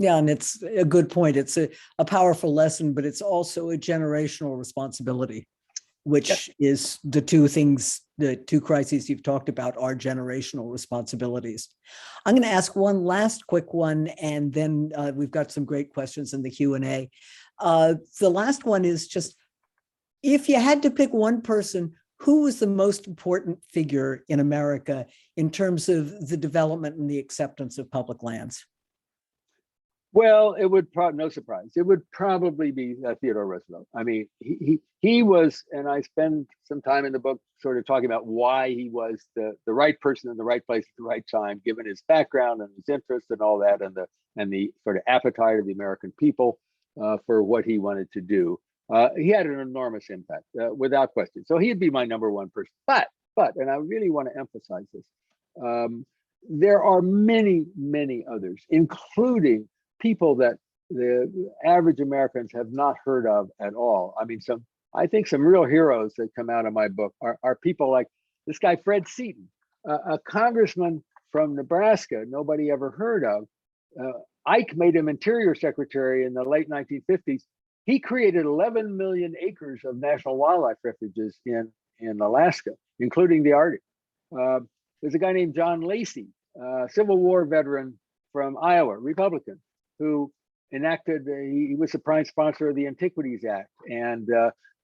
Yeah, and it's a good point. It's a powerful lesson, but it's also a generational responsibility, which is the two crises you've talked about are generational responsibilities. I'm going to ask one last quick one, and then we've got some great questions in the Q&A. The last one is just, if you had to pick one person, who was the most important figure in America in terms of the development and the acceptance of public lands? Well, it would no surprise. It would probably be Theodore Roosevelt. I mean, he was, and I spend some time in the book sort of talking about why he was the right person in the right place at the right time, given his background and his interests and all that, and the sort of appetite of the American people for what he wanted to do. He had an enormous impact, without question. So he'd be my number one person. But, and I really want to emphasize this, there are many, many others, including people that the average Americans have not heard of at all. I mean, I think some real heroes that come out of my book are people like this guy, Fred Seaton, a congressman from Nebraska, nobody ever heard of. Ike made him Interior Secretary in the late 1950s. He created 11 million acres of national wildlife refuges in Alaska, including the Arctic. There's a guy named John Lacey, Civil War veteran from Iowa, Republican, who enacted, he was the prime sponsor of the Antiquities Act and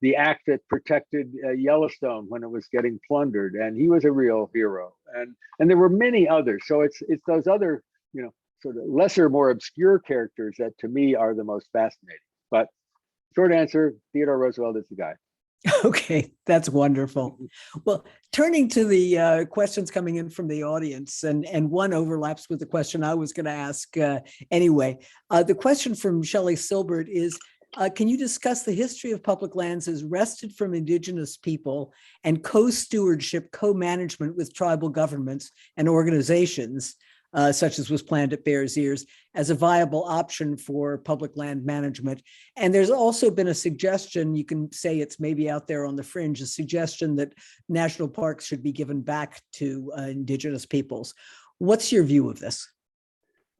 the act that protected Yellowstone when it was getting plundered. And he was a real hero. And there were many others. So it's those other, sort of lesser, more obscure characters that to me are the most fascinating. But short answer, Theodore Roosevelt is the guy. Okay, that's wonderful. Well, turning to the questions coming in from the audience, and one overlaps with the question I was going to ask anyway. The question from Shelley Silbert is, can you discuss the history of public lands as wrested from Indigenous people and co-stewardship, co-management with tribal governments and organizations, such as was planned at Bears Ears, as a viable option for public land management? And there's also been a suggestion, you can say it's maybe out there on the fringe, a suggestion that national parks should be given back to Indigenous peoples. What's your view of this?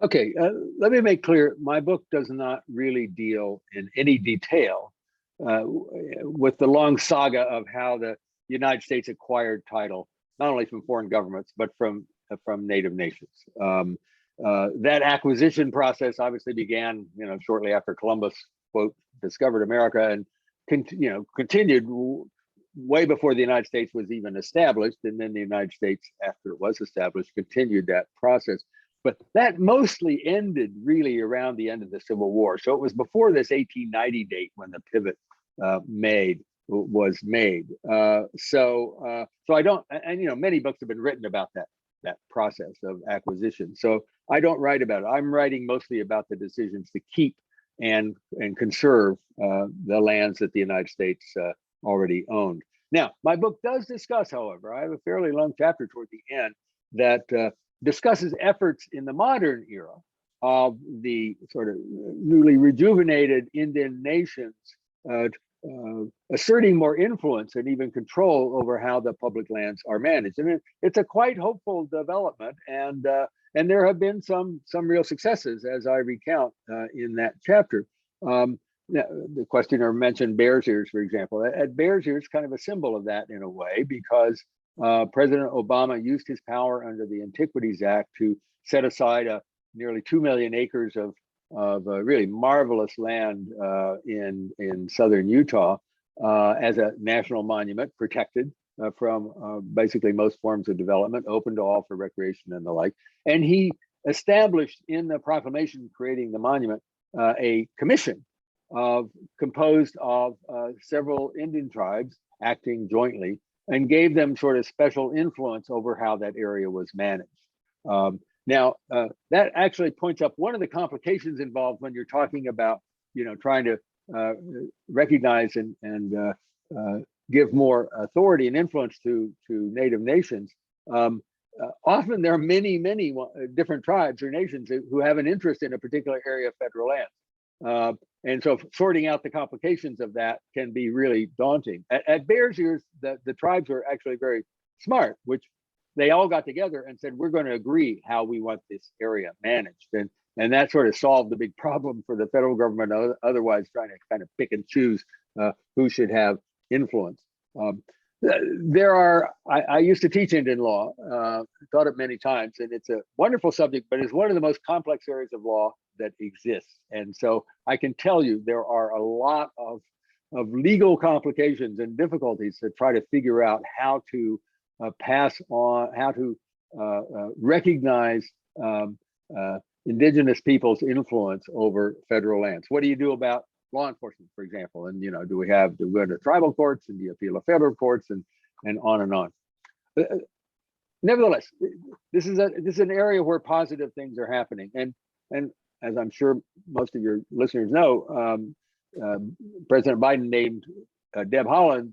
Okay, let me make clear, my book does not really deal in any detail with the long saga of how the United States acquired title, not only from foreign governments, but from Native nations. That acquisition process obviously began, shortly after Columbus, quote, discovered America, and continued way before the United States was even established. And then the United States, after it was established, continued that process. But that mostly ended really around the end of the Civil War. So it was before this 1890 date when the pivot was made. So I don't, and many books have been written about that process of acquisition. So I don't write about it. I'm writing mostly about the decisions to keep and conserve the lands that the United States already owned. Now, my book does discuss, however, I have a fairly long chapter toward the end that discusses efforts in the modern era of the sort of newly rejuvenated Indian nations asserting more influence and even control over how the public lands are managed. And it's a quite hopeful development, and there have been some real successes, as I recount in that chapter. the questioner mentioned Bears Ears, for example. At Bears Ears, kind of a symbol of that in a way, because President Obama used his power under the Antiquities Act to set aside nearly 2 million acres of really marvelous land in southern Utah as a national monument, protected from basically most forms of development, open to all for recreation and the like. And he established in the proclamation creating the monument a commission composed of several Indian tribes acting jointly, and gave them sort of special influence over how that area was managed. Now, that actually points up one of the complications involved when you're talking about, trying to recognize and give more authority and influence to Native nations. Often there are many different tribes or nations who have an interest in a particular area of federal land. And so sorting out the complications of that can be really daunting. At Bears Ears, the tribes were actually very smart, which they all got together and said, we're going to agree how we want this area managed. And that sort of solved the big problem for the federal government, otherwise trying to kind of pick and choose who should have influence. I used to teach Indian law, taught it many times, and it's a wonderful subject, but it's one of the most complex areas of law that exists. And so I can tell you there are a lot of legal complications and difficulties to try to figure out how to pass on, how to recognize Indigenous people's influence over federal lands. What do you do about law enforcement, for example? And do we go to tribal courts, and do you appeal to federal courts, and on and on. Nevertheless, this is an area where positive things are happening, and as I'm sure most of your listeners know, President Biden named Deb Haaland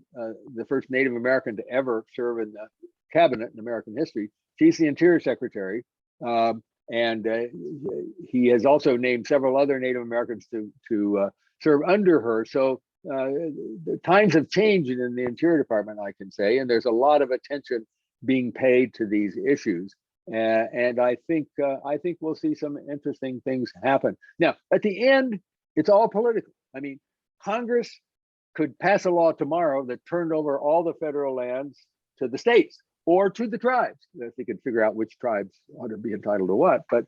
the first Native American to ever serve in the cabinet in American history. She's the Interior Secretary, and he has also named several other Native Americans to serve under her. So the times have changed in the Interior Department, I can say, and there's a lot of attention being paid to these issues. And I think we'll see some interesting things happen. Now, at the end, it's all political. I mean, Congress could pass a law tomorrow that turned over all the federal lands to the states or to the tribes, if they could figure out which tribes ought to be entitled to what. But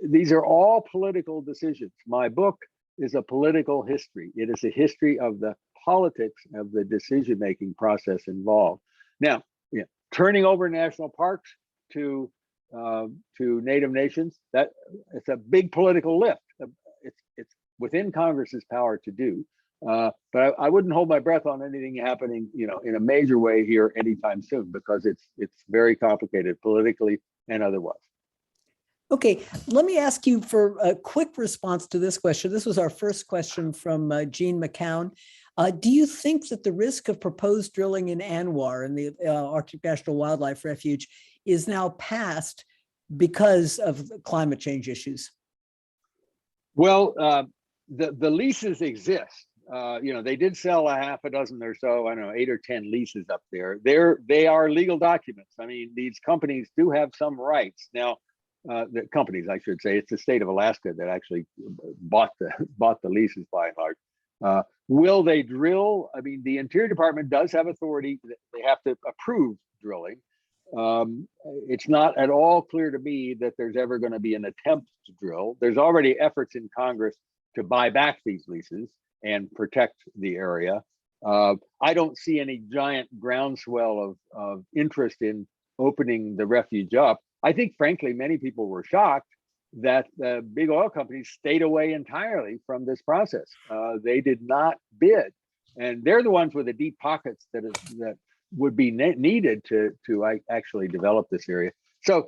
these are all political decisions. My book is a political history. It is a history of the politics of the decision-making process involved. Now, turning over national parks to Native nations, that it's a big political lift. It's within Congress's power to do. But I wouldn't hold my breath on anything happening, in a major way here anytime soon, because it's very complicated politically and otherwise. Okay, let me ask you for a quick response to this question. This was our first question from Jean McCown. Do you think that the risk of proposed drilling in Anwar, in the Arctic National Wildlife Refuge, is now past because of climate change issues? Well, the leases exist. They did sell a half a dozen or so, I don't know, 8 or 10 leases up there. They are legal documents. I mean, these companies do have some rights. Now, the companies, I should say, it's the state of Alaska that actually bought the leases by and large. Will they drill? I mean, the Interior Department does have authority. They have to approve drilling. It's not at all clear to me that there's ever going to be an attempt to drill. There's already efforts in Congress to buy back these leases and protect the area. I don't see any giant groundswell of interest in opening the refuge up. I think, frankly, many people were shocked that the big oil companies stayed away entirely from this process. They did not bid, and they're the ones with the deep pockets that would be needed to actually develop this area. So,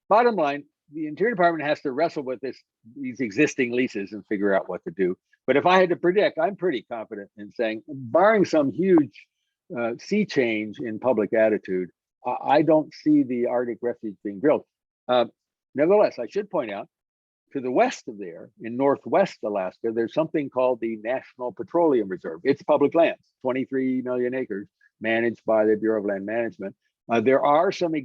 bottom line, the Interior Department has to wrestle with these existing leases and figure out what to do. But if I had to predict, I'm pretty confident in saying, barring some huge sea change in public attitude, I don't see the Arctic refuge being drilled. Nevertheless, I should point out, to the west of there, in northwest Alaska, there's something called the National Petroleum Reserve. It's public lands, 23 million acres, managed by the Bureau of Land Management. There are some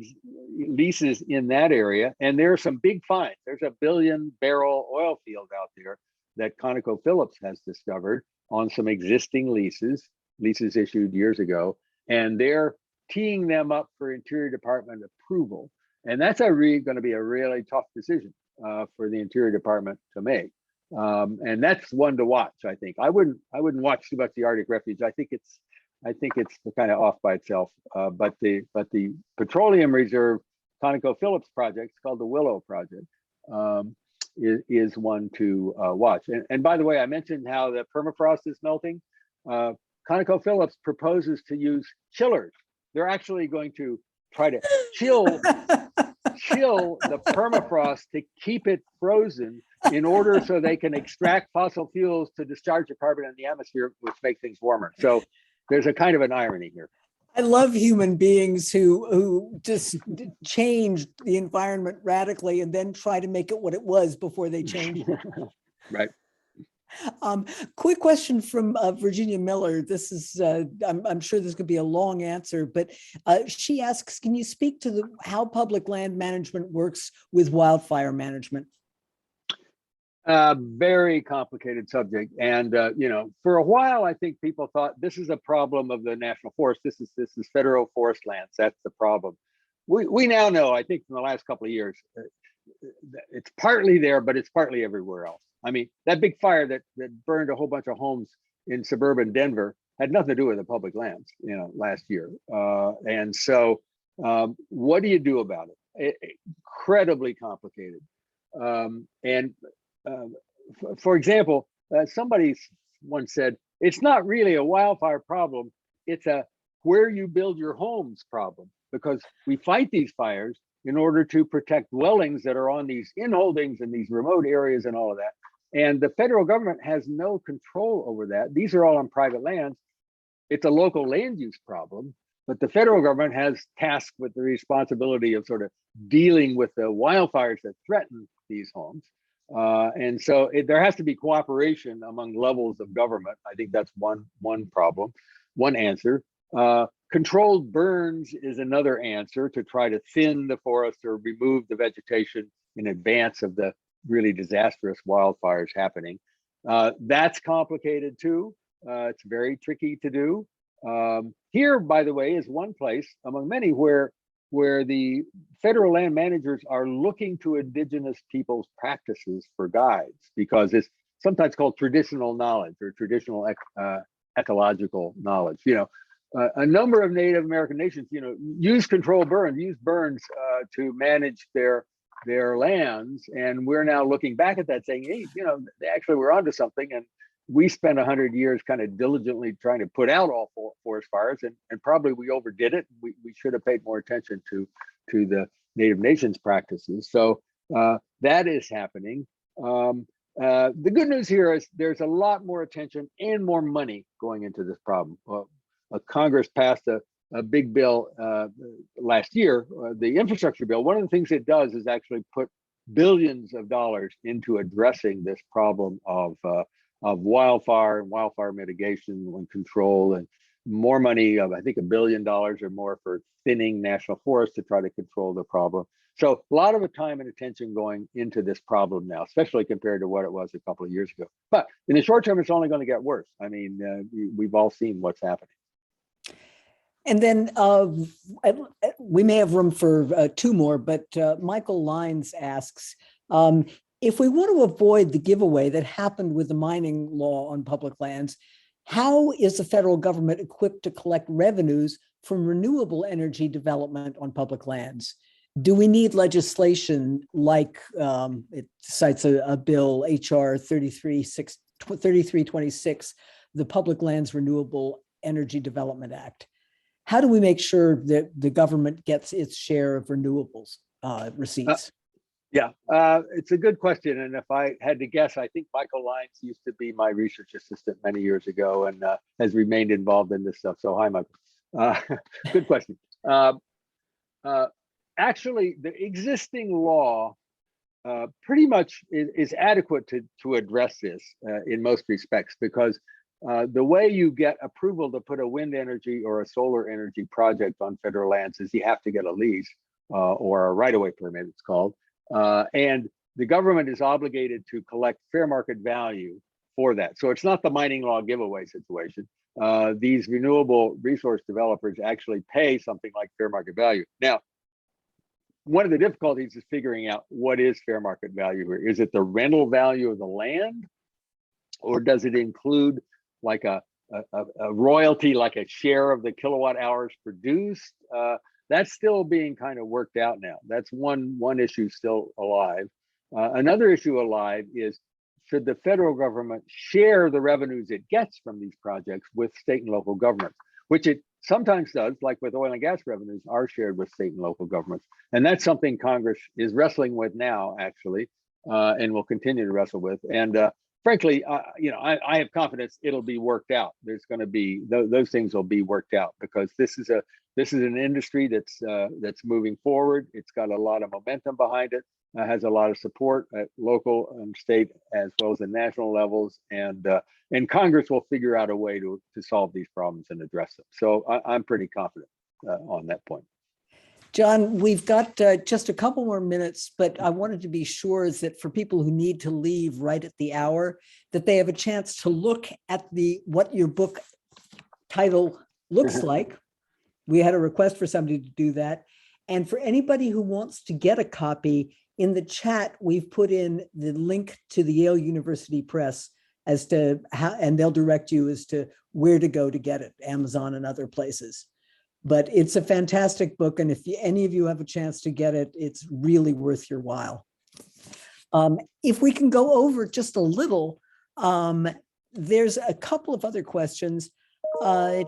leases in that area, and there are some big finds. There's a 1 billion barrel oil field out there that ConocoPhillips has discovered on some existing leases issued years ago, and they're teeing them up for Interior Department approval. And that's going to be a really tough decision for the Interior Department to make. And that's one to watch. I think I wouldn't watch too much the Arctic Refuge. I think it's kind of off by itself. But the Petroleum Reserve ConocoPhillips project, it's called the Willow Project, is one to watch. And by the way, I mentioned how the permafrost is melting. ConocoPhillips proposes to use chillers. They're actually going to try to chill the permafrost to keep it frozen in order so they can extract fossil fuels to discharge the carbon in the atmosphere, which make things warmer. So there's a kind of an irony here. I love human beings who just change the environment radically and then try to make it what it was before they changed it. Right. Quick question from Virginia Miller. This is, I'm sure this could be a long answer, but she asks, can you speak to how public land management works with wildfire management? Very complicated subject. And, for a while, I think people thought this is a problem of the national forest. This is federal forest lands. That's the problem. We now know, I think in the last couple of years, it's partly there, but it's partly everywhere else. I mean, that big fire that burned a whole bunch of homes in suburban Denver had nothing to do with the public lands, last year. And so what do you do about it? Incredibly complicated. For example, somebody once said, it's not really a wildfire problem, it's a where you build your homes problem, because we fight these fires in order to protect dwellings that are on these inholdings and these remote areas and all of that. And the federal government has no control over that. These are all on private lands. It's a local land use problem, but the federal government has tasked with the responsibility of sort of dealing with the wildfires that threaten these homes. And so there has to be cooperation among levels of government. I think that's one problem, one answer. Controlled burns is another answer to try to thin the forest or remove the vegetation in advance of the really disastrous wildfires happening. That's complicated too. It's very tricky to do. Here, by the way, is one place among many where the federal land managers are looking to indigenous people's practices for guides, because it's sometimes called traditional knowledge or traditional ecological knowledge. A number of Native American nations, use controlled burns, use burns to manage their lands, and we're now looking back at that saying, hey, they actually were onto something, and we spent 100 years kind of diligently trying to put out all forest fires, and probably we overdid it. We should have paid more attention to the Native nations practices. So that is happening. The good news here is there's a lot more attention and more money going into this problem. Congress passed a big bill last year, the infrastructure bill. One of the things it does is actually put billions of dollars into addressing this problem of wildfire and wildfire mitigation and control, and more money of, I think, $1 billion or more for thinning national forests to try to control the problem. So a lot of the time and attention going into this problem now, especially compared to what it was a couple of years ago. But in the short term, it's only going to get worse. I mean, we've all seen what's happening. And then we may have room for two more, but Michael Lines asks, if we want to avoid the giveaway that happened with the mining law on public lands, how is the federal government equipped to collect revenues from renewable energy development on public lands? Do we need legislation like it cites a bill, HR 3326, the Public Lands Renewable Energy Development Act? How do we make sure that the government gets its share of renewables receipts? Yeah, it's a good question. And if I had to guess, I think Michael Lines used to be my research assistant many years ago and has remained involved in this stuff. So hi, Michael. Good question. Actually, the existing law pretty much is adequate to address this in most respects, because the way you get approval to put a wind energy or a solar energy project on federal lands is you have to get a lease or a right-of-way permit, it's called. And the government is obligated to collect fair market value for that. So it's not the mining law giveaway situation. These renewable resource developers actually pay something like fair market value. Now, one of the difficulties is figuring out what is fair market value here. Is it the rental value of the land, or does it include like a royalty, like a share of the kilowatt hours produced? That's still being kind of worked out now. That's one issue still alive. Another issue alive is, should the federal government share the revenues it gets from these projects with state and local governments, which it sometimes does, like with oil and gas revenues are shared with state and local governments. And that's something Congress is wrestling with now, actually, and will continue to wrestle with. And frankly, I have confidence it'll be worked out. There's going to be, those things will be worked out, because this is an industry that's moving forward. It's got a lot of momentum behind it. Has a lot of support at local and state as well as the national levels, and Congress will figure out a way to solve these problems and address them. So I'm pretty confident on that point. John, we've got just a couple more minutes, but I wanted to be sure that for people who need to leave right at the hour, that they have a chance to look at what your book title looks like. We had a request for somebody to do that. And for anybody who wants to get a copy, in the chat, we've put in the link to the Yale University Press as to how, and they'll direct you as to where to go to get it, Amazon and other places. But it's a fantastic book, and if any of you have a chance to get it, it's really worth your while. If we can go over just a little, there's a couple of other questions. Tom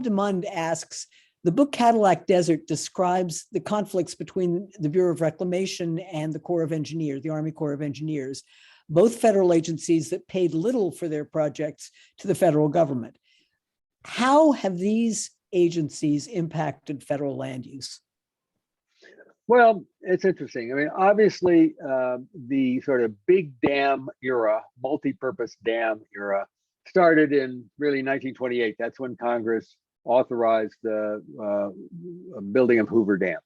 DeMund asks, the book Cadillac Desert describes the conflicts between the Bureau of Reclamation and the Corps of Engineers, the Army Corps of Engineers, both federal agencies that paid little for their projects to the federal government. How have these agencies impacted federal land use? Well, it's interesting. I mean, obviously, the sort of big dam era, multi-purpose dam era, started in really 1928. That's when Congress authorized the building of Hoover Dam.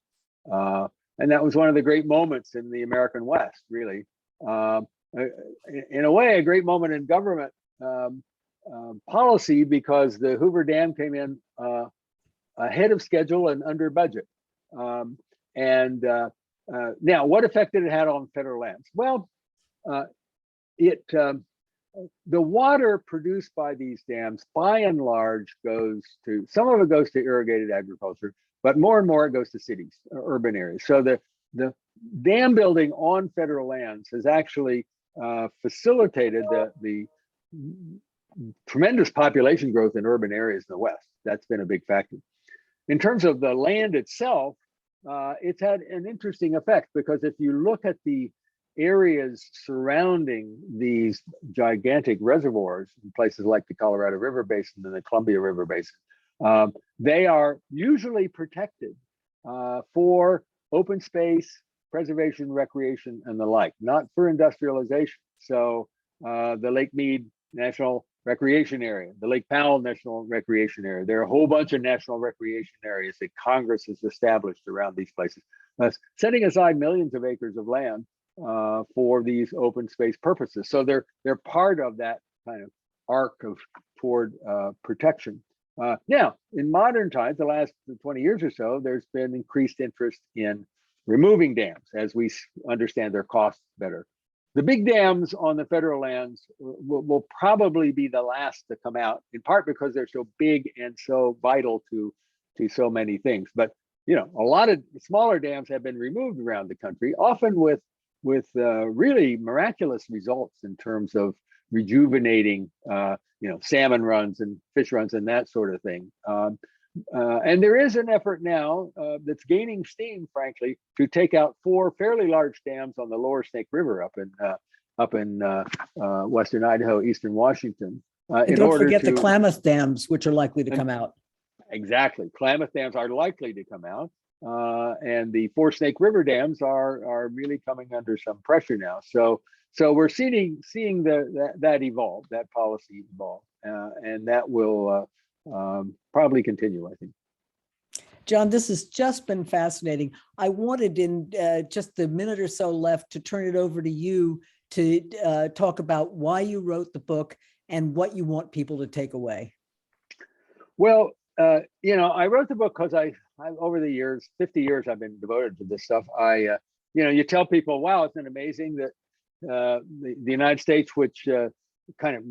And that was one of the great moments in the American West, really. In a way, a great moment in government policy, because the Hoover Dam came in ahead of schedule and under budget. Now, what effect did it have on federal lands? Well, the water produced by these dams, by and large, some of it goes to irrigated agriculture, but more and more it goes to cities, urban areas. So the dam building on federal lands has actually facilitated the tremendous population growth in urban areas in the West. That's been a big factor. In terms of the land itself, it's had an interesting effect, because if you look at the areas surrounding these gigantic reservoirs in places like the Colorado River Basin and the Columbia River Basin, they are usually protected for open space, preservation, recreation, and the like, not for industrialization. So the Lake Mead National Recreation Area, the Lake Powell National Recreation Area, there are a whole bunch of national recreation areas that Congress has established around these places, setting aside millions of acres of land for these open space purposes. So they're part of that kind of arc toward protection. Now, in modern times, the last 20 years or so, there's been increased interest in removing dams as we understand their costs better. The big dams on the federal lands will probably be the last to come out, in part because they're so big and so vital to so many things. But a lot of smaller dams have been removed around the country, often with really miraculous results in terms of rejuvenating, salmon runs and fish runs and that sort of thing. And there is an effort now that's gaining steam, frankly, to take out 4 fairly large dams on the lower Snake River up in western Idaho, eastern Washington. And don't forget the Klamath dams, which are likely to come out. Exactly. Klamath dams are likely to come out. And the 4 Snake River dams are really coming under some pressure now. So we're seeing that evolve, that policy evolve, and that will probably continue, I think. John, this has just been fascinating. I wanted in just the minute or so left to turn it over to you to talk about why you wrote the book and what you want people to take away. Well, I wrote the book because I over the years, 50 years, I've been devoted to this stuff. You tell people, wow, isn't it amazing that the United States, which kind of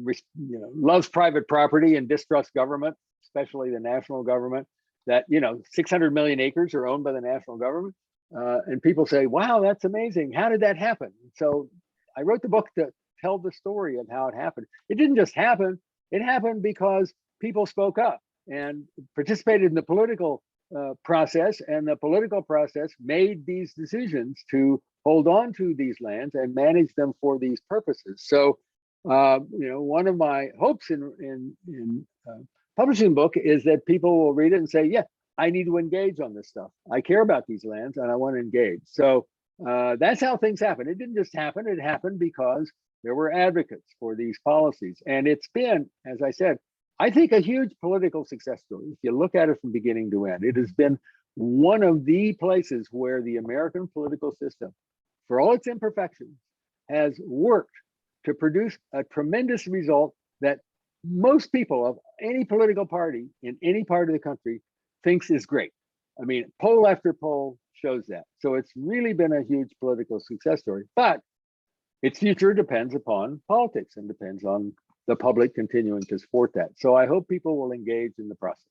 loves private property and distrusts government, especially the national government, that 600 million acres are owned by the national government, and people say, wow, that's amazing. How did that happen? So I wrote the book to tell the story of how it happened. It didn't just happen. It happened because people spoke up and participated in the political process, and the political process made these decisions to hold on to these lands and manage them for these purposes. So, one of my hopes in publishing a book is that people will read it and say, yeah, I need to engage on this stuff. I care about these lands and I want to engage. So that's how things happen. It didn't just happen. It happened because there were advocates for these policies. And it's been, as I said, I think a huge political success story. If you look at it from beginning to end, it has been one of the places where the American political system, for all its imperfections, has worked to produce a tremendous result that most people of any political party in any part of the country thinks is great. I mean, poll after poll shows that. So it's really been a huge political success story, but its future depends upon politics and depends on the public continuing to support that. So I hope people will engage in the process.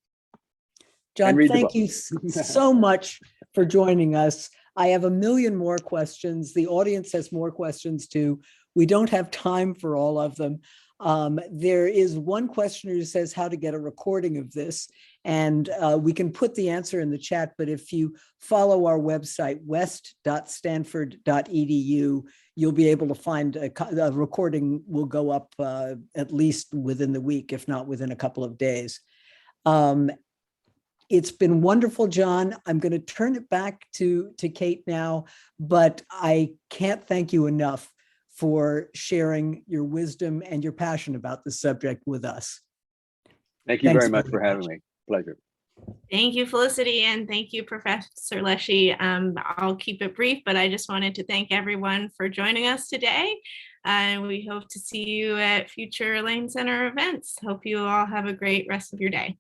John, thank you so much for joining us. I have a million more questions. The audience has more questions too. We don't have time for all of them. There is one questioner who says how to get a recording of this, and we can put the answer in the chat, but if you follow our website, west.stanford.edu, you'll be able to find a recording will go up at least within the week, if not within a couple of days. It's been wonderful, John. I'm going to turn it back to Kate now, but I can't thank you enough for sharing your wisdom and your passion about this subject with us. Thank you very much for having me. Pleasure. Thank you, Felicity, and thank you, Professor Leshy. I'll keep it brief, but I just wanted to thank everyone for joining us today. And we hope to see you at future Lane Center events. Hope you all have a great rest of your day.